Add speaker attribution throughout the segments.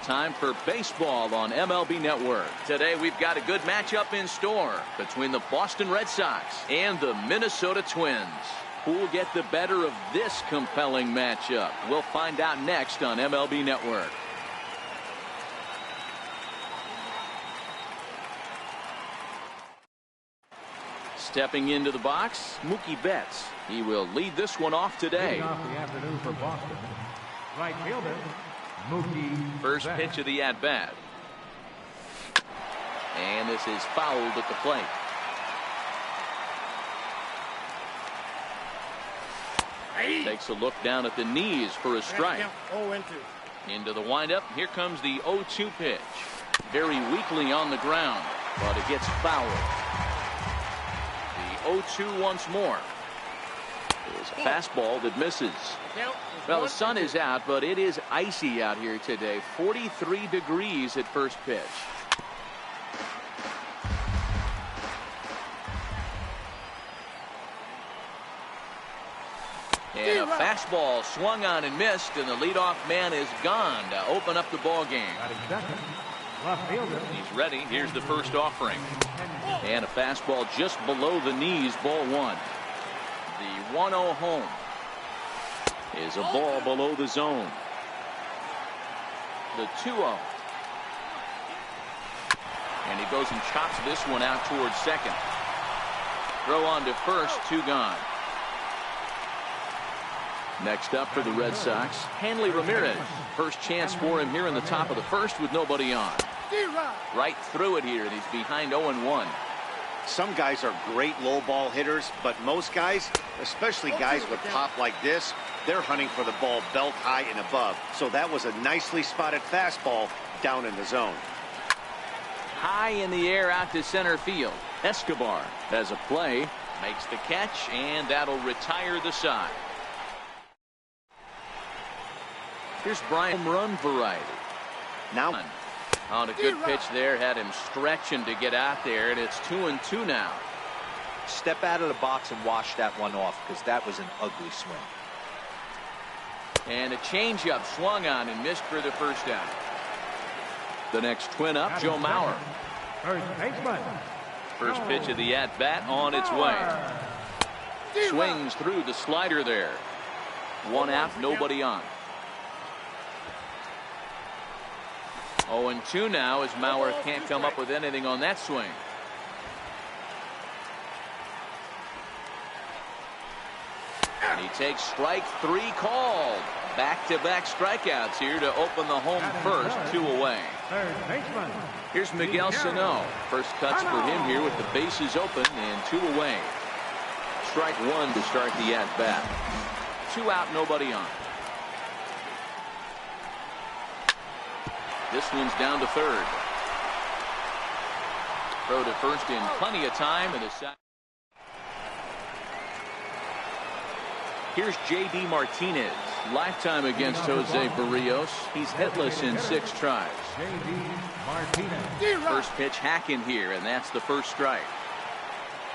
Speaker 1: time for baseball on MLB Network. Today we've got a good matchup in store between the Boston Red Sox and the Minnesota Twins. Who will get the better of this compelling matchup? We'll find out next on MLB Network. Stepping into the box, Mookie Betts. He will lead this one off today.
Speaker 2: Leading off the afternoon for Boston, right fielder, Mookie
Speaker 1: First
Speaker 2: Betts.
Speaker 1: pitch of the at-bat. And this is fouled at the plate. Takes a look down at the knees for a strike. Into the windup. Here comes the 0-2 pitch. Very weakly on the ground, but it gets fouled. The 0-2 once more. It is a fastball that misses. Well, the sun is out, but it is icy out here today. 43 degrees at first pitch. And a fastball swung on and missed, and the leadoff man is gone to open up the ball game. He's ready. Here's the first offering. And a fastball just below the knees, ball one. The 1-0 home is a ball below the zone. The 2-0. And he goes and chops this one out towards second. Throw on to first, 2 gone. Next up for the Red Sox, Hanley Ramirez. First chance for him here in the top of the first with nobody on. Right through it here, and he's behind 0-1.
Speaker 3: Some guys are great low ball hitters, but most guys, especially guys with pop like this, they're hunting for the ball belt high and above. So that was a nicely spotted fastball down in the zone.
Speaker 1: High in the air out to center field. Escobar has a play, makes the catch, and that'll retire the side. Here's Brian, home run variety.
Speaker 3: Now
Speaker 1: on a good pitch there, had him stretching to get out there, and it's 2-2 now.
Speaker 4: Step out of the box and wash that one off, because that was an ugly swing.
Speaker 1: And a changeup swung on and missed for the first out. The next twin up, Joe Mauer. First pitch of the at-bat on its way. Swings through the slider there. 1 out, nobody on. 0-2 now as Mauer can't come up with anything on that swing. And he takes strike 3 called. Back-to-back strikeouts here to open the home first, 2 away. Here's Miguel Sano. First cuts for him here with the bases open and 2 away. Strike 1 to start the at-bat. 2 out, nobody on. This one's down to third. Throw to first in plenty of time. And here's J.D. Martinez. Lifetime against Jose Barrios. He's hitless in 6 tries. First pitch hacking here, and that's the first strike.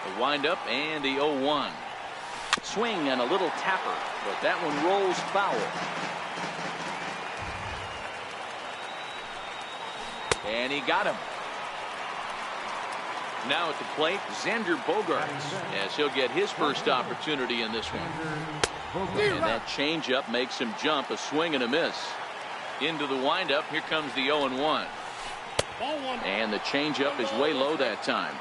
Speaker 1: The windup and the 0-1. Swing and a little tapper, but that one rolls foul. And he got him. Now at the plate, Xander Bogaerts, as he'll get his first opportunity in this one. And that changeup makes him jump, a swing and a miss. Into the windup, here comes the 0-1. And the changeup is way low that time.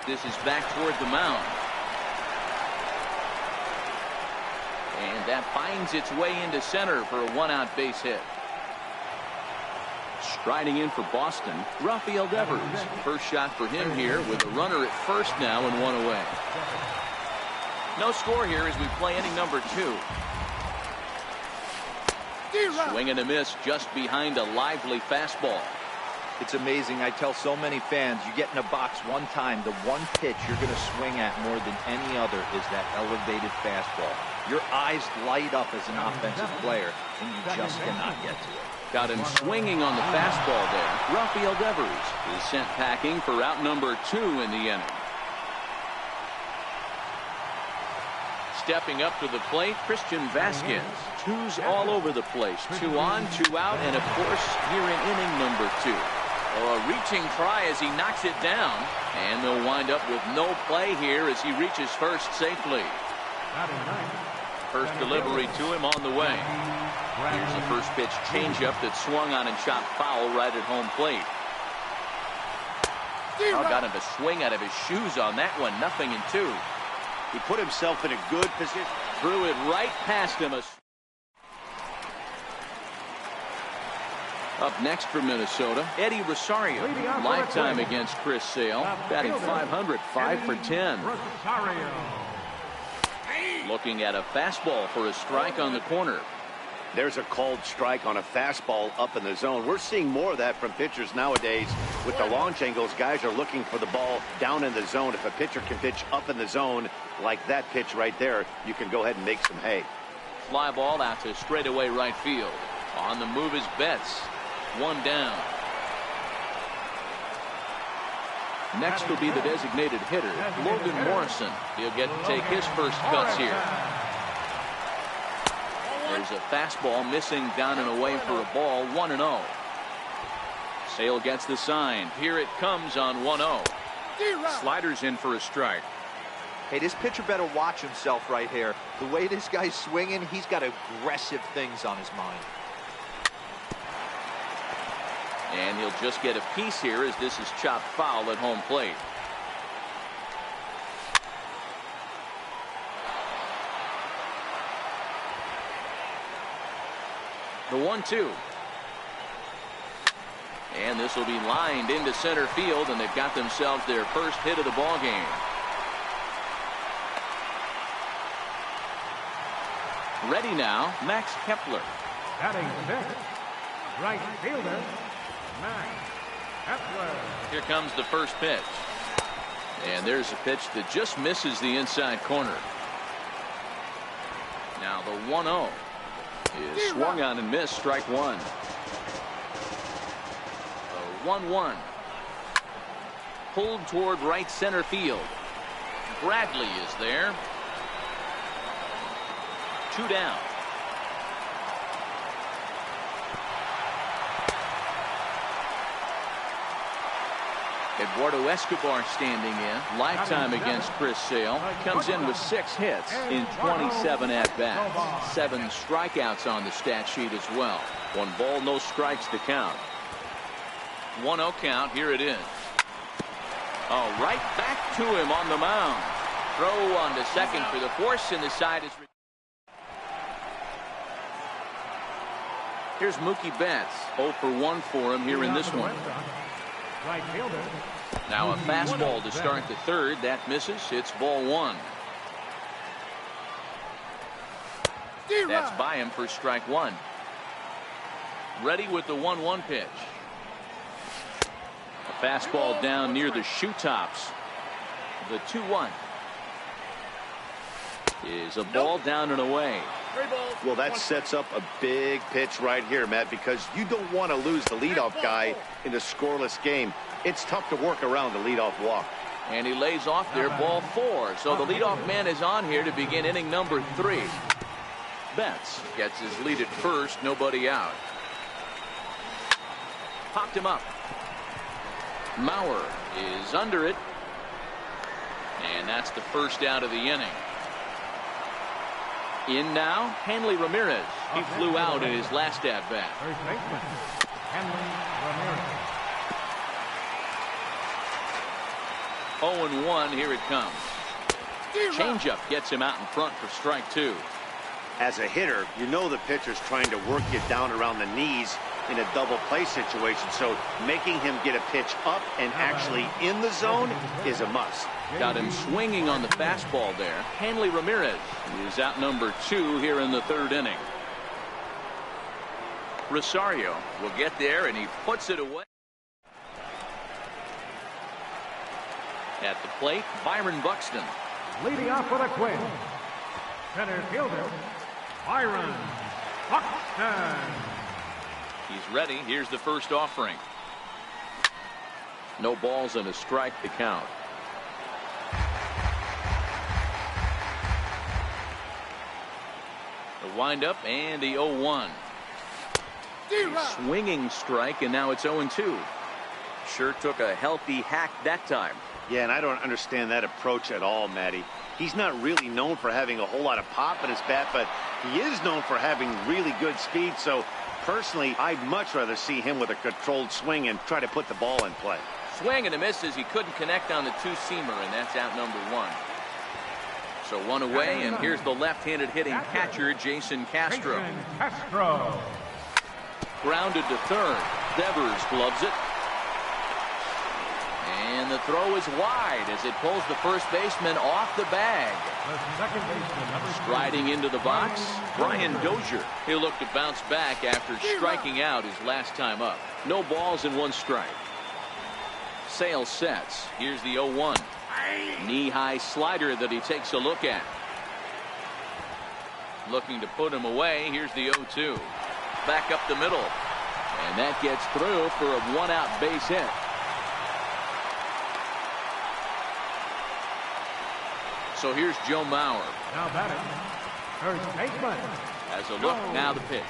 Speaker 1: This is back toward the mound. And that finds its way into center for a 1-out base hit. Striding in for Boston, Rafael Devers. First shot for him here with a runner at first now and 1 away. No score here as we play inning number 2. Swing and a miss just behind a lively fastball.
Speaker 4: It's amazing. I tell so many fans, you get in a box one time, the one pitch you're going to swing at more than any other is that elevated fastball. Your eyes light up as an offensive player, and you just cannot get to it.
Speaker 1: Got him swinging on the fastball there. Rafael Devers is sent packing for out number 2 in the inning. stepping up to the plate, Christian Vasquez. Twos all over the place. 2 on, 2 out, and of course, here in inning number 2. A reaching try as he knocks it down, and they'll wind up with no play here as he reaches first safely. First delivery to him on the way. Here's the first pitch changeup that swung on and chopped foul right at home plate. Oh, got him to swing out of his shoes on that one. 0-2.
Speaker 3: He put himself in a good position.
Speaker 1: Threw it right past him. Up next for Minnesota, Eddie Rosario. Lifetime against Chris Sale. Batting .500, 5 for 10. Looking at a fastball for a strike on the corner.
Speaker 3: There's a called strike on a fastball up in the zone. We're seeing more of that from pitchers nowadays. With the launch angles, guys are looking for the ball down in the zone. If a pitcher can pitch up in the zone like that pitch right there, you can go ahead and make some hay.
Speaker 1: Fly ball out to straightaway right field. On the move is Betts. 1 down. Next will be the designated hitter, Logan Morrison. He'll get to take his first cuts here. There's a fastball missing down and away for a ball. 1-0. Sale gets the sign. Here it comes on 1-0. Sliders in for a strike.
Speaker 4: Hey, this pitcher better watch himself right here. The way this guy's swinging, he's got aggressive things on his mind.
Speaker 1: And he'll just get a piece here as this is chopped foul at home plate. The 1-2. And this will be lined into center field, and they've got themselves their first hit of the ball game. Ready now, Max Kepler.
Speaker 2: Batting fifth, right fielder, Max Kepler.
Speaker 1: Here comes the first pitch. And there's a pitch that just misses the inside corner. Now the 1-0 is swung on and missed, strike one. The 1-1 pulled toward right center field. Bradley is there. 2 down. Eduardo Escobar standing in. Lifetime against Chris Sale. Comes in with 6 hits in 27 at-bats. 7 strikeouts on the stat sheet as well. 1 ball, no strikes to count. 1-0 count. Here it is. Oh, right back to him on the mound. Throw on to second for the force, and the side is... Here's Mookie Betts. 0 for 1 for him here in this one.
Speaker 2: Right fielder.
Speaker 1: Now a fastball to start the third. That misses. It's ball 1. That's by him for strike 1. Ready with the 1-1 pitch. A fastball down near the shoe tops. The 2-1 is a ball down and away.
Speaker 3: Well, that sets up a big pitch right here, Matt, because you don't want to lose the leadoff guy in a scoreless game. It's tough to work around the leadoff walk.
Speaker 1: And he lays off there, ball 4. So the leadoff man is on here to begin inning number 3. Betts gets his lead at first, nobody out. Popped him up. Mauer is under it. And that's the first out of the inning. In now, Hanley Ramirez. He flew out in his last at-bat.
Speaker 2: First baseman, Hanley Ramirez.
Speaker 1: 0-1, here it comes. Changeup gets him out in front for strike 2.
Speaker 3: As a hitter, you know the pitcher's trying to work you down around the knees in a double play situation, so making him get a pitch up and actually in the zone is a must.
Speaker 1: Got him swinging on the fastball there. Hanley Ramirez is out number 2 here in the 3rd inning. Rosario will get there, and he puts it away. At the plate, Byron Buxton.
Speaker 2: Leading off with a quit. Center fielder, Byron Buxton.
Speaker 1: He's ready. Here's the first offering. No balls and a strike to count. The windup and the 0-1. Swinging strike, and now it's 0-2. Sure took a healthy hack that time.
Speaker 3: Yeah, and I don't understand that approach at all, Matty. He's not really known for having a whole lot of pop in his bat, but he is known for having really good speed. So, personally, I'd much rather see him with a controlled swing and try to put the ball in play.
Speaker 1: Swing and a miss as he couldn't connect on the two-seamer, and that's out number 1. So 1 away, and here's the left-handed hitting catcher, Jason Castro. Grounded to third. Devers gloves it. And the throw is wide as it pulls the first baseman off the bag. Striding into the box, Brian Dozier. He'll look to bounce back after striking out his last time up. No balls and 1 strike. Sale sets. Here's the 0-1. Knee-high slider that he takes a look at. Looking to put him away. Here's the 0-2. Back up the middle. And that gets through for a 1-out base hit. So here's Joe Mauer.
Speaker 2: Now batting, first baseman.
Speaker 1: As a look, now the pitch.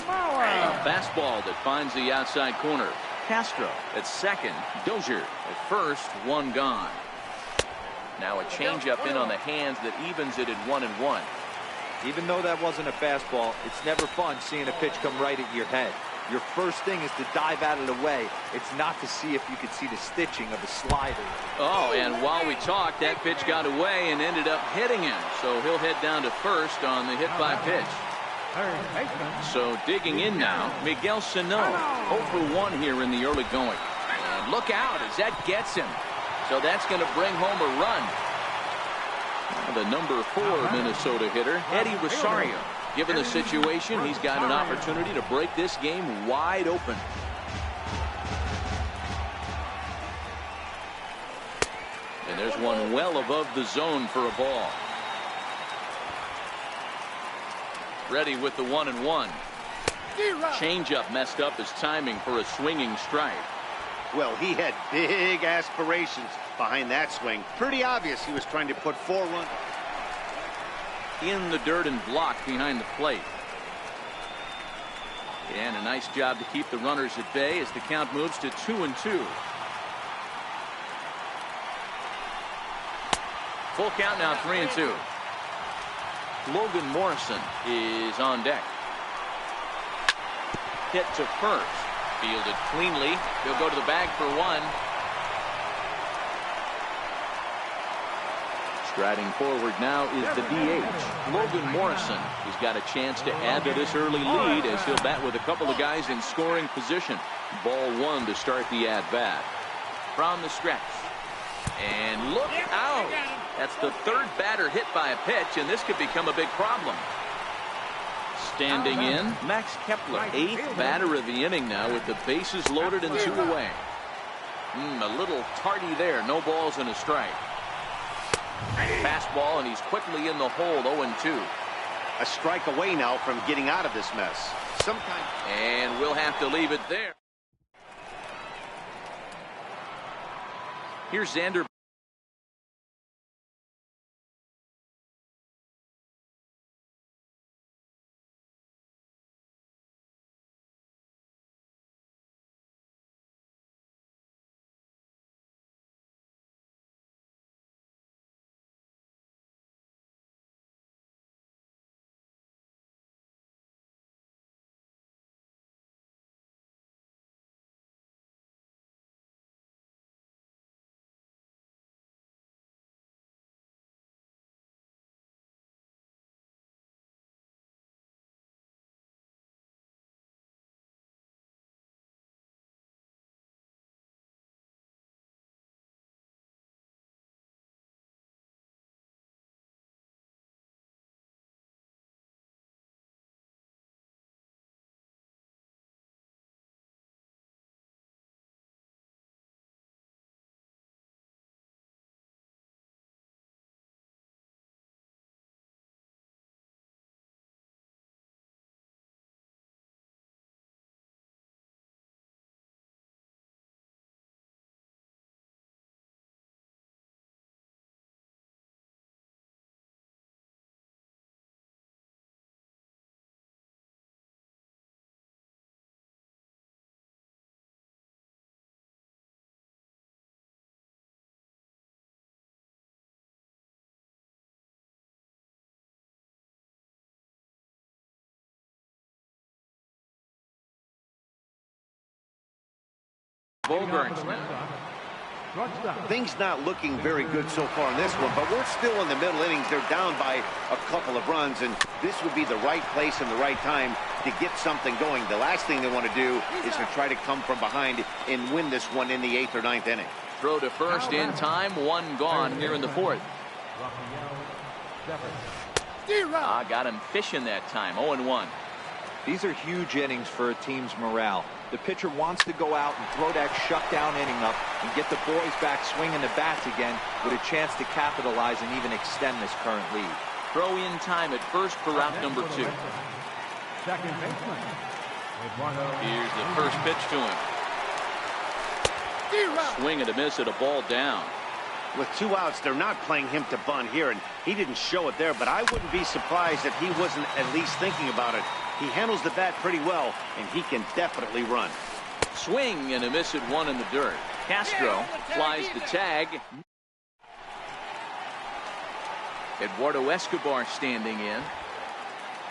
Speaker 1: A fastball that finds the outside corner. Castro at second. Dozier at first. 1 gone. Now a changeup in on the hands that evens it at 1-1.
Speaker 4: Even though that wasn't a fastball, it's never fun seeing a pitch come right at your head. Your first thing is to dive out of the way. It's not to see if you could see the stitching of the slider.
Speaker 1: Oh, and while we talked, that pitch got away and ended up hitting him. So he'll head down to first on the hit by pitch. So digging in now, Miguel Sano, 0 for 1 here in the early going. And look out as that gets him. So that's going to bring home a run. Now the number 4 Minnesota hitter, Eddie Rosario. Given the situation, he's got an opportunity to break this game wide open. And there's one well above the zone for a ball. Ready with the 1-1. Changeup messed up his timing for a swinging strike.
Speaker 3: Well, he had big aspirations behind that swing. Pretty obvious he was trying to put 4 runs
Speaker 1: in the dirt and blocked behind the plate. And a nice job to keep the runners at bay as the count moves to 2-2. Full count now, 3-2. Logan Morrison is on deck. Hit to first. Fielded cleanly. He'll go to the bag for 1. Striding forward now is the DH, Logan Morrison. He's got a chance to add to this early lead as he'll bat with a couple of guys in scoring position. Ball 1 to start the at-bat. From the stretch. And look out. That's the 3rd batter hit by a pitch, and this could become a big problem. Standing in, Max Kepler, 8th batter of the inning now with the bases loaded and 2 away. A little tardy there. No balls and a strike. Fastball, and he's quickly in the hole, 0-2.
Speaker 3: A strike away now from getting out of this mess.
Speaker 1: And we'll have to leave it there. Here's Xander Bogarts now.
Speaker 3: Things not looking very good so far in this one, but we're still in the middle innings. They're down by a couple of runs, and this would be the right place and the right time to get something going. The last thing they want to do is to try to come from behind and win this one in the 8th or 9th inning.
Speaker 1: Throw to first in time, one gone here in the 4th. Got him fishing that time, 0-1.
Speaker 4: These are huge innings for a team's morale. The pitcher wants to go out and throw that shutdown inning up and get the boys back swinging the bats again with a chance to capitalize and even extend this current lead.
Speaker 1: Throw in time at first for route number 2.
Speaker 2: Second baseman.
Speaker 1: Here's the first pitch to him. Swing and a miss at a ball down.
Speaker 3: With 2 outs, they're not playing him to bunt here, and he didn't show it there, but I wouldn't be surprised if he wasn't at least thinking about it. He handles the bat pretty well, and he can definitely run.
Speaker 1: Swing and a miss at 1 in the dirt. Castro flies the tag. Eduardo Escobar standing in.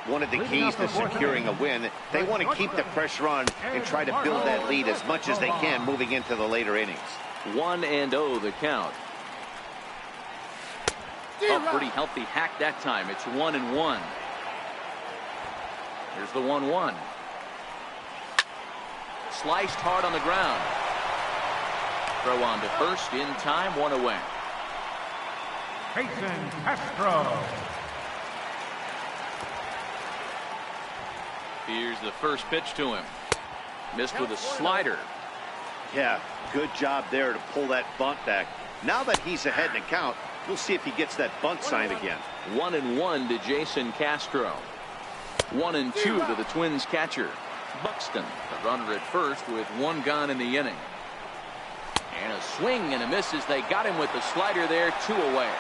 Speaker 3: One of the keys to securing a win, they want to keep the pressure on and try to build that lead as much as they can moving into the later innings.
Speaker 1: 1-0 the count. A pretty healthy hack that time. It's 1-1. Here's the 1-1. Sliced hard on the ground. Throw on to first in time, 1 away.
Speaker 2: Jason Castro.
Speaker 1: Here's the first pitch to him. Missed with a slider.
Speaker 3: Yeah, good job there to pull that bunt back. Now that he's ahead in the count, we'll see if he gets that bunt sign again.
Speaker 1: 1-1 to Jason Castro. 1-2 to the Twins catcher. Buxton, the runner at first with 1 gone in the inning. And a swing and a miss as they got him with the slider there, 2 away.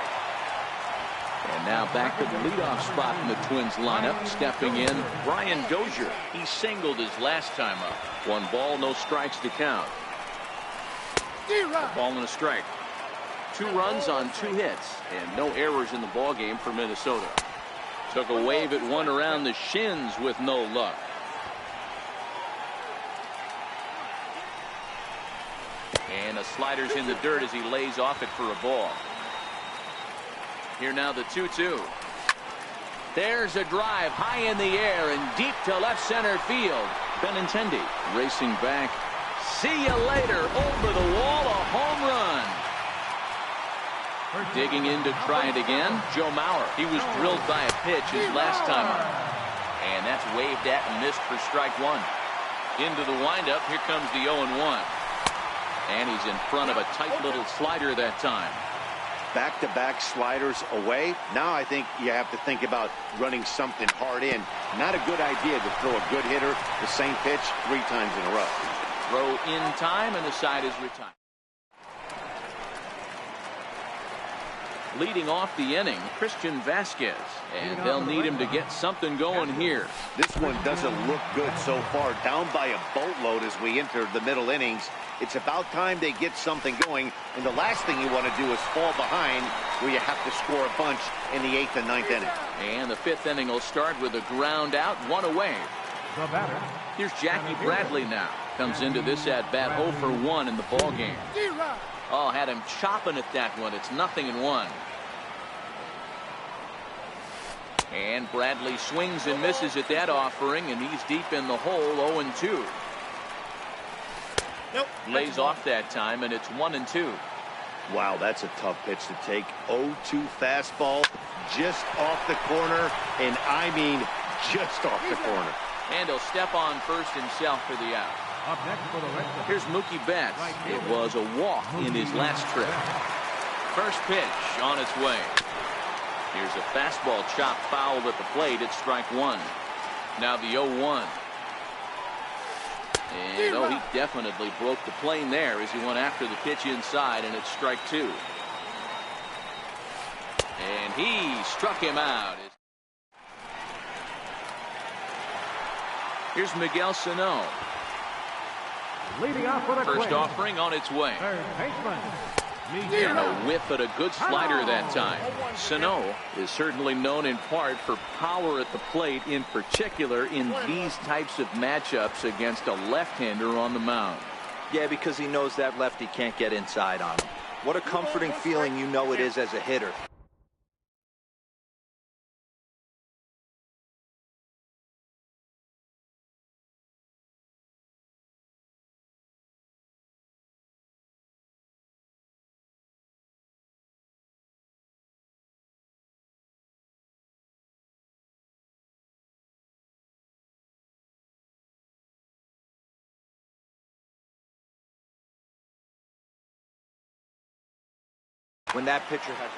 Speaker 1: And now back to the leadoff spot in the Twins lineup. Stepping in, Brian Dozier. He singled his last time up. 1 ball, no strikes to count. A ball and a strike. 2 runs on 2 hits, and no errors in the ballgame for Minnesota. Took a wave at 1 around the shins with no luck. And the slider's in the dirt as he lays off it for a ball. Here now the 2-2. There's a drive high in the air and deep to left center field. Benintendi racing back. See you later. Over the wall, a home run. Digging in to try it again, Joe Mauer. He was drilled by a pitch his last time up. And that's waved at and missed for strike 1. Into the windup, here comes the 0-1. And he's in front of a tight little slider that time.
Speaker 3: Back-to-back sliders away. Now I think you have to think about running something hard in. Not a good idea to throw a good hitter the same pitch 3 times in a row.
Speaker 1: Throw in time, and the side is retired. Leading off the inning, Christian Vasquez, and they'll need him to get something going here.
Speaker 3: This one doesn't look good so far. Down by a boatload as we enter the middle innings. It's about time they get something going, and the last thing you want to do is fall behind where you have to score a bunch in the 8th and 9th inning.
Speaker 1: And the 5th inning will start with a ground out, 1 away. Here's Jackie Bradley now. Comes into this at bat 0 for 1 in the ball game. Oh, had him chopping at that one. It's 0-1. And Bradley swings and misses at that offering, and he's deep in the hole, 0-2.
Speaker 3: Nope.
Speaker 1: Lays off that time, and it's 1-2.
Speaker 3: Wow, that's a tough pitch to take. 0-2 fastball, just off the corner, and I mean just off the corner.
Speaker 1: And he'll step on first himself for the out.
Speaker 2: Up next for the Red Sox.
Speaker 1: Here's Mookie Betts. It was a walk in his last trip. First pitch on its way. Here's a fastball chopped foul at the plate. It's strike 1. Now the 0-1. And he definitely broke the plane there as he went after the pitch inside, and it's strike 2. And he struck him out. Here's Miguel Sano.
Speaker 2: Leading off with a
Speaker 1: First offering on its way.
Speaker 2: Third baseman.
Speaker 1: And a whiff at a good slider that time. Sano is certainly known in part for power at the plate, in particular in these types of matchups against a left-hander on the mound.
Speaker 4: Yeah, because he knows that lefty can't get inside on him. What a comforting feeling you know it is as a hitter. When that pitcher has...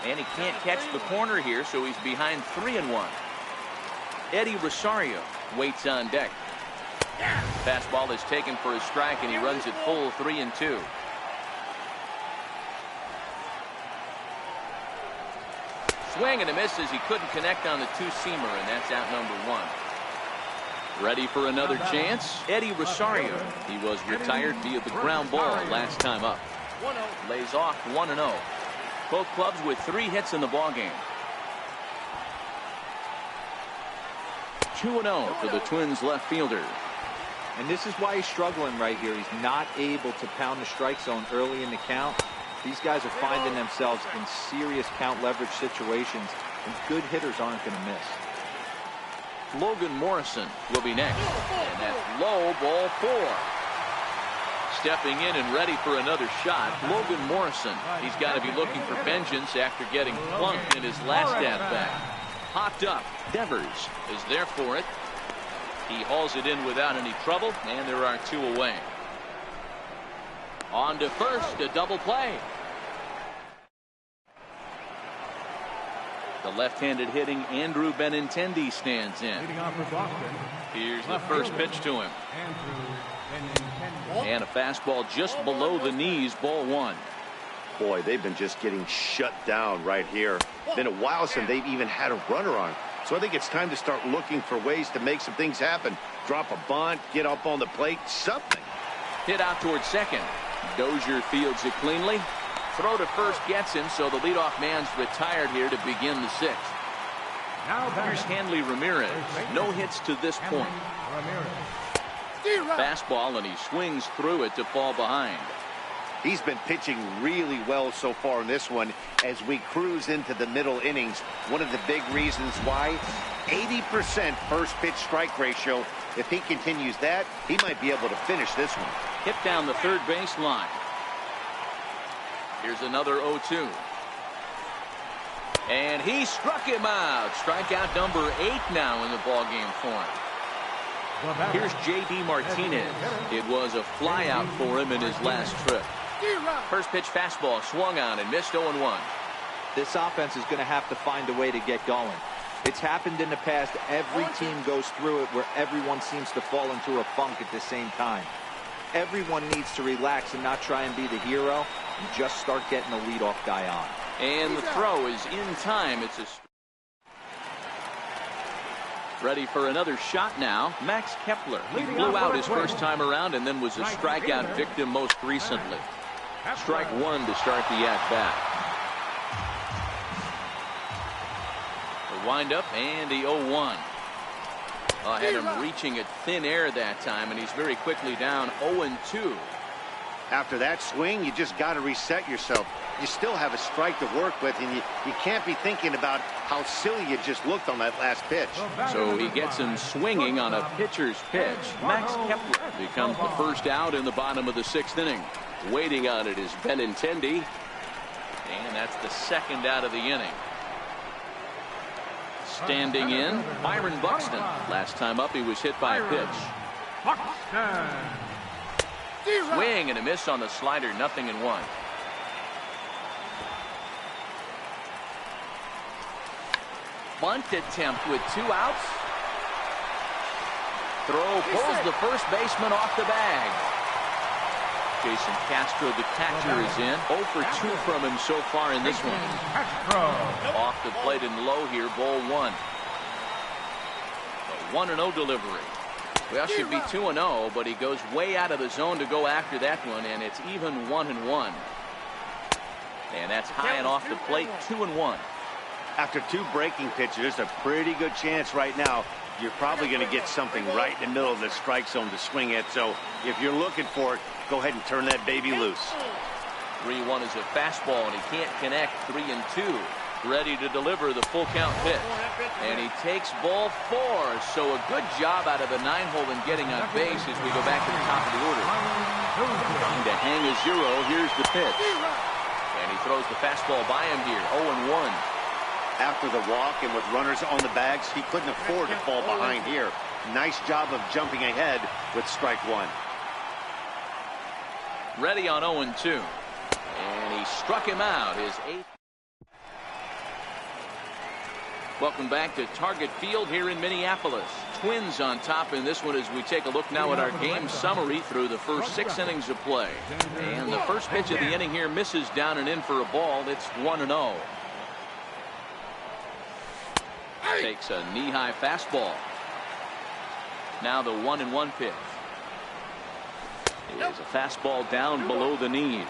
Speaker 1: And he can't catch the corner here, so he's behind 3-1. Eddie Rosario waits on deck. Fastball is taken for a strike, and he runs it full 3-2. Swing and a miss as he couldn't connect on the two-seamer, and that's out number 1. Ready for another chance? Eddie Rosario. He was retired via the ground ball last time up. Lays off 1-0. Both clubs with 3 hits in the ballgame. 2-0 for the Twins left fielder.
Speaker 4: And this is why he's struggling right here. He's not able to pound the strike zone early in the count. These guys are finding themselves in serious count leverage situations, and good hitters aren't going to miss.
Speaker 1: Logan Morrison will be next. And that's low, ball 4. Stepping in and ready for another shot, Logan Morrison. He's got to be looking for vengeance after getting plunked in his last at-bat. Hopped up. Devers is there for it. He hauls it in without any trouble, and there are 2 away. On to first, a double play. The left-handed hitting Andrew Benintendi stands in. Here's the first pitch to him. And a fastball just below the knees, ball 1.
Speaker 3: Boy, they've been just getting shut down right here. Been a while since they've even had a runner on. So I think it's time to start looking for ways to make some things happen. Drop a bunt, get up on the plate, something.
Speaker 1: Hit out towards second. Dozier fields it cleanly. Throw to first gets him, so the leadoff man's retired here to begin the 6th. Here's Hanley Ramirez. No hits to this point. Fastball, and he swings through it to fall behind.
Speaker 3: He's been pitching really well so far in this one as we cruise into the middle innings. One of the big reasons why, 80% first pitch strike ratio. If he continues that, he might be able to finish this one.
Speaker 1: Hit down the third base line. Here's another 0-2. And he struck him out. Strikeout number 8 now in the ballgame for him. Here's J.D. Martinez. It was a flyout for him in his last trip. First pitch fastball swung on and missed 0-1.
Speaker 4: This offense is going to have to find a way to get going. It's happened in the past. Every team goes through it where everyone seems to fall into a funk at the same time. Everyone needs to relax and not try and be the hero and just start getting the leadoff guy on.
Speaker 1: And the throw is in time. It's a... Ready for another shot now. Max Kepler. He blew out his first time around and then was a strikeout victim most recently. Strike 1 to start the at-bat. The windup and the 0-1. Had him reaching at thin air that time, and he's very quickly down 0-2.
Speaker 3: After that swing, you just got to reset yourself. You still have a strike to work with, and you can't be thinking about how silly you just looked on that last pitch.
Speaker 1: So he gets him swinging on a pitcher's pitch. Max Kepler becomes the first out in the bottom of the 6th inning. Waiting on it is Benintendi, and that's the second out of the inning. Standing in, Byron Buxton. Last time up, he was hit by a pitch. Swing and a miss on the slider, 0-1. Bunt attempt with 2 outs. Throw pulls the first baseman off the bag. Jason Castro, the catcher, is in. 0 for 2 from him so far in this one. Off the plate and low here, ball 1. A 1-0 delivery. Well, should be 2-0, but he goes way out of the zone to go after that one, and it's even 1-1. And that's high and off the plate, 2-1.
Speaker 3: After 2 breaking pitches, there's a pretty good chance right now you're probably going to get something right in the middle of the strike zone to swing at. So if you're looking for it, go ahead and turn that baby loose.
Speaker 1: 3-1 is a fastball, and he can't connect. 3-2. Ready to deliver the full count pitch. And he takes ball 4. So a good job out of the 9-hole in getting on base as we go back to the top of the order. Trying to hang a 0. Here's the pitch. And he throws the fastball by him here. 0-1.
Speaker 3: After the walk and with runners on the bags, he couldn't afford to fall behind here. Nice job of jumping ahead with strike 1.
Speaker 1: Ready on 0-2. And he struck him out, his 8th. Welcome back to Target Field here in Minneapolis. Twins on top in this one as we take a look now at our game summary through the first 6 innings of play. And the first pitch of the inning here misses down and in for a ball. It's 1-0. Takes a knee-high fastball. Now the 1-1 pitch. Is a fastball down below the knees.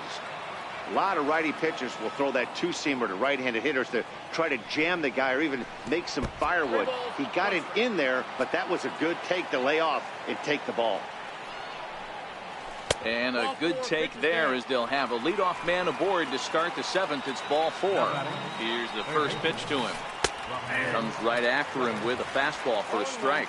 Speaker 3: A lot of righty pitchers will throw that 2-seamer to right-handed hitters to try to jam the guy or even make some firewood. He got it in there, but that was a good take to lay off and take the ball.
Speaker 1: And a good take there as they'll have a leadoff man aboard to start the 7th. It's ball 4. Here's the first pitch to him. Comes right after him with a fastball for a strike.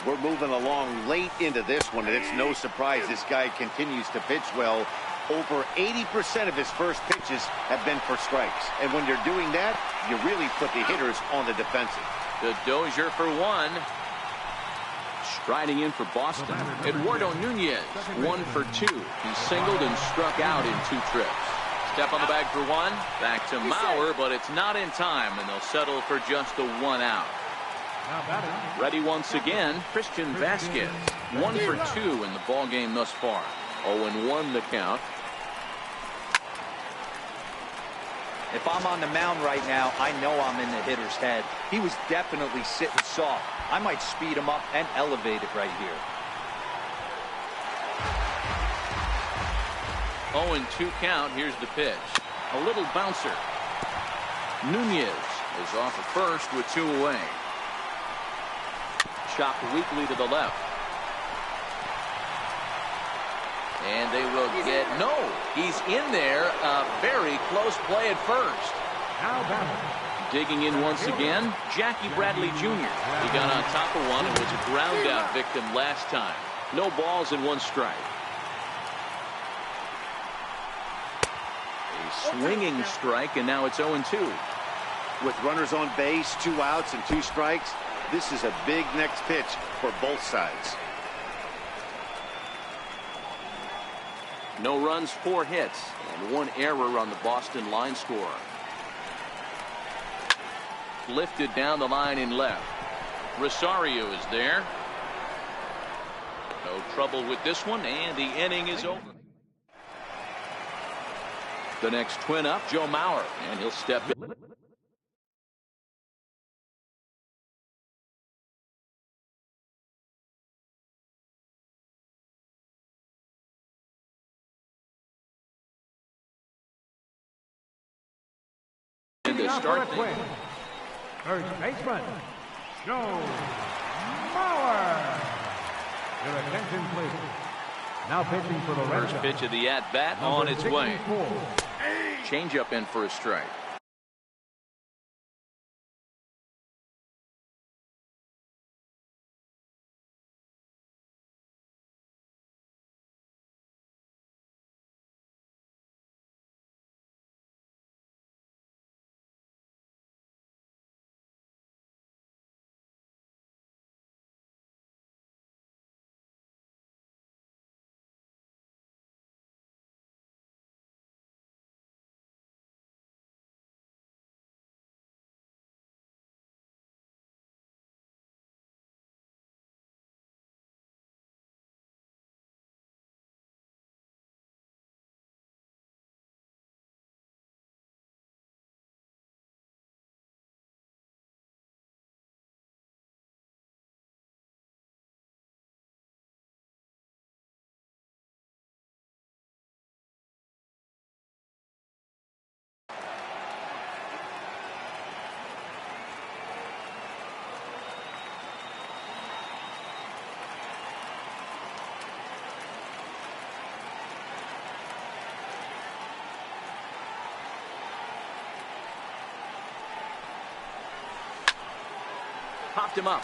Speaker 3: We're moving along late into this one, and it's no surprise this guy continues to pitch well. Over 80% of his first pitches have been for strikes. And when you're doing that, you really put the hitters on the defensive.
Speaker 1: The Dozier for 1. Striding in for Boston, Eduardo Nunez, 1 for 2. He singled and struck out in 2 trips. Step on the bag for 1. Back to Mauer, but it's not in time, and they'll settle for just a 1 out. Ready once again, Christian Vasquez, 1 for 2 in the ball game thus far. 0-1 the count.
Speaker 4: If I'm on the mound right now, I know I'm in the hitter's head. He was definitely sitting soft. I might speed him up and elevate it right here.
Speaker 1: 0-2 count. Here's the pitch. A little bouncer. Nunez is off at first with 2 away. Chopped weakly to the left. And they will get, no, he's in there. A very close play at first. Digging in once again, Jackie Bradley Jr. He got on top of one and was a ground out victim last time. No balls and 1 strike. A swinging strike, and now it's 0-2.
Speaker 3: With runners on base, 2 outs and 2 strikes, this is a big next pitch for both sides.
Speaker 1: No runs, 4 hits, and 1 error on the Boston line score. Lifted down the line in left. Rosario is there. No trouble with this one, and the inning is over. The next twin up, Joe Mauer, and he'll step in. To start things.
Speaker 2: First baseman, Joe Mauer. Your attention, please. Now pitching for the Red
Speaker 1: First pitch of the at-bat on its way. Change-up in for a strike. picked him up.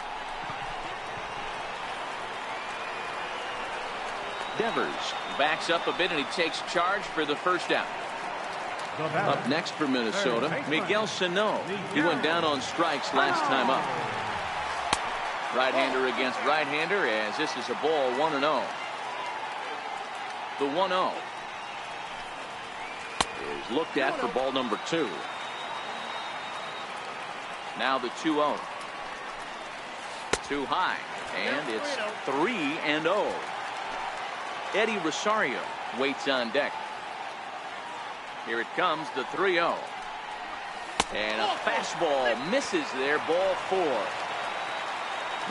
Speaker 1: Devers backs up a bit, and he takes charge for the first out. Up next for Minnesota, Miguel Sano. He went down on strikes last time up. Right-hander against right-hander, as this is a ball 1-0. The 1-0 is looked at for ball number 2. Now the 2-0. Too high, and it's 3-0. Eddie Rosario waits on deck. Here it comes, the 3-0. And a fastball misses there, ball 4.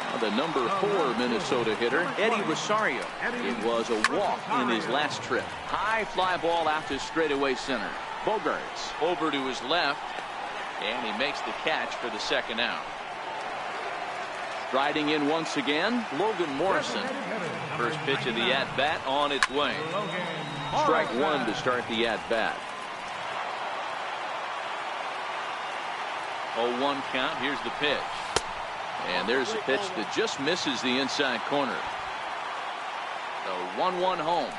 Speaker 1: Now the number 4 Minnesota hitter, Eddie Rosario. It was a walk in his last trip. High fly ball out to straightaway center. Bogarts over to his left, and he makes the catch for the second out. Striding in once again, Logan Morrison. First pitch of the at-bat on its way. Strike 1 to start the at-bat. 0-1 count. Here's the pitch. And there's a pitch that just misses the inside corner. The 1-1 home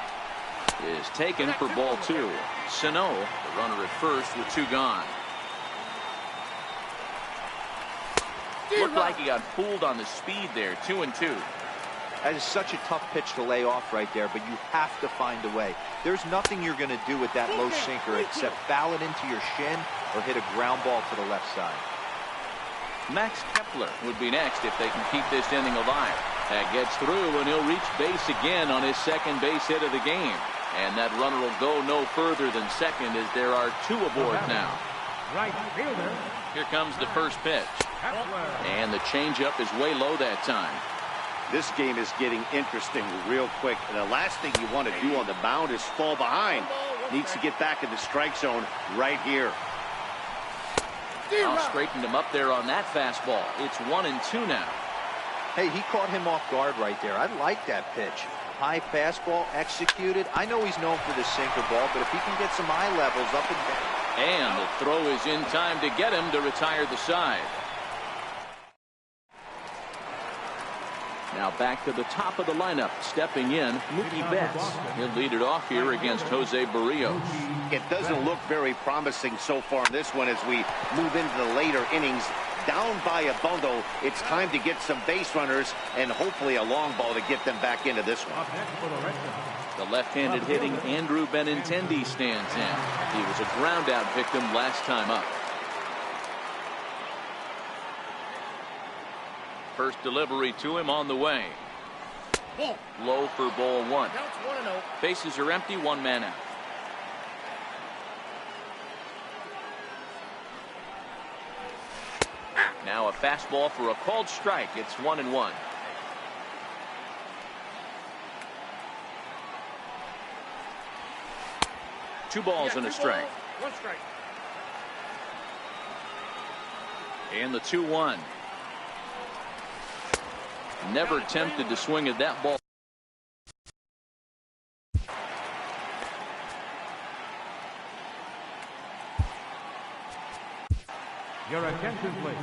Speaker 1: is taken for ball 2. Sano, the runner at first with 2 gone. Looked like he got fooled on the speed there. 2-2.
Speaker 4: That is such a tough pitch to lay off right there, but you have to find a way. There's nothing you're going to do with that low sinker except foul it into your shin or hit a ground ball to the left side.
Speaker 1: Max Kepler would be next if they can keep this inning alive. That gets through, and he'll reach base again on his second base hit of the game. And that runner will go no further than second, as there are 2 aboard now.
Speaker 2: Right fielder.
Speaker 1: Here comes the first pitch. And the changeup is way low that time.
Speaker 3: This game is getting interesting real quick. And the last thing you want to do on the mound is fall behind. Needs to get back in the strike zone right here.
Speaker 1: Now straightened him up there on that fastball. It's 1-2 now.
Speaker 4: Hey, he caught him off guard right there. I like that pitch. High fastball executed. I know he's known for the sinker ball, but if he can get some eye levels up and down.
Speaker 1: And the throw is in time to get him to retire the side. Now back to the top of the lineup. Stepping in, Mookie Betts. He'll lead it off here against Jose Barrios.
Speaker 3: It doesn't look very promising so far in this one as we move into the later innings. Down by a bundle, it's time to get some base runners and hopefully a long ball to get them back into this one.
Speaker 1: The left-handed hitting Andrew Benintendi stands in. He was a ground-out victim last time up. First delivery to him on the way. Low for ball 1. Bases are empty, 1 man out. Now a fastball for a called strike. It's 1-1. Two balls and a strike.
Speaker 2: 1 strike.
Speaker 1: And the 2-1. Never tempted to swing at that ball.
Speaker 2: Your attention, please.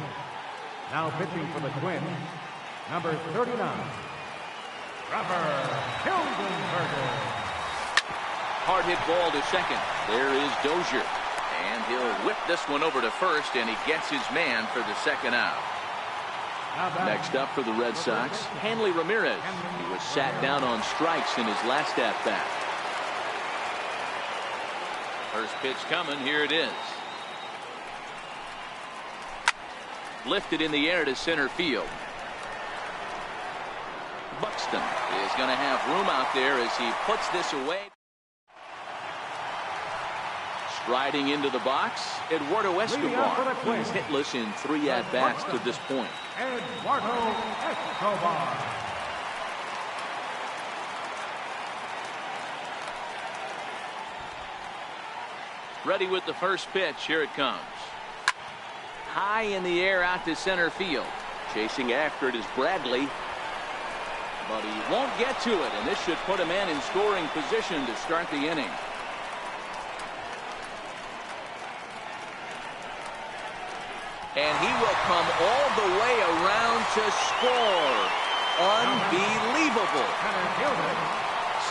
Speaker 2: Now pitching for the Twins, number 39, Robert Hildenberger.
Speaker 1: Hard hit ball to second. There is Dozier. And he'll whip this one over to first, and he gets his man for the second out. Next up for the Red Sox, Hanley Ramirez. He was sat down on strikes in his last at-bat. First pitch coming. Here it is. Lifted in the air to center field. Buxton is going to have room out there as he puts this away. Striding into the box, Eduardo Escobar. He's hitless in 3 at-bats to this point.
Speaker 2: Eduardo Escobar.
Speaker 1: Ready with the first pitch. Here it comes. High in the air out to center field. Chasing after it is Bradley. But he won't get to it, and this should put a man in scoring position to start the inning. And he will come all the way around to score. Unbelievable.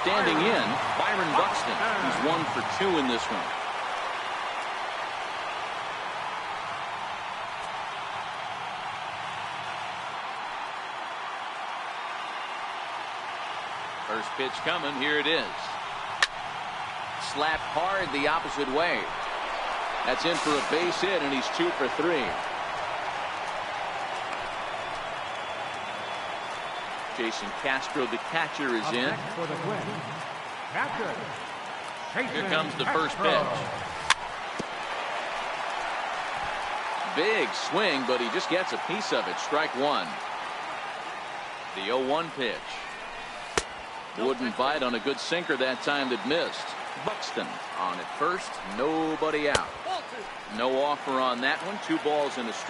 Speaker 1: Standing in, Byron Buxton. He's 1 for 2 in this one. First pitch coming. Here it is. Slapped hard the opposite way. That's in for a base hit, and he's 2 for 3. Jason Castro, the catcher, is in. Here comes the first pitch. Big swing, but he just gets a piece of it. Strike one. The 0-1 pitch. Wouldn't bite on a good sinker that time that missed. Buxton on at first. Nobody out. No offer on that one. 2 balls and a strike.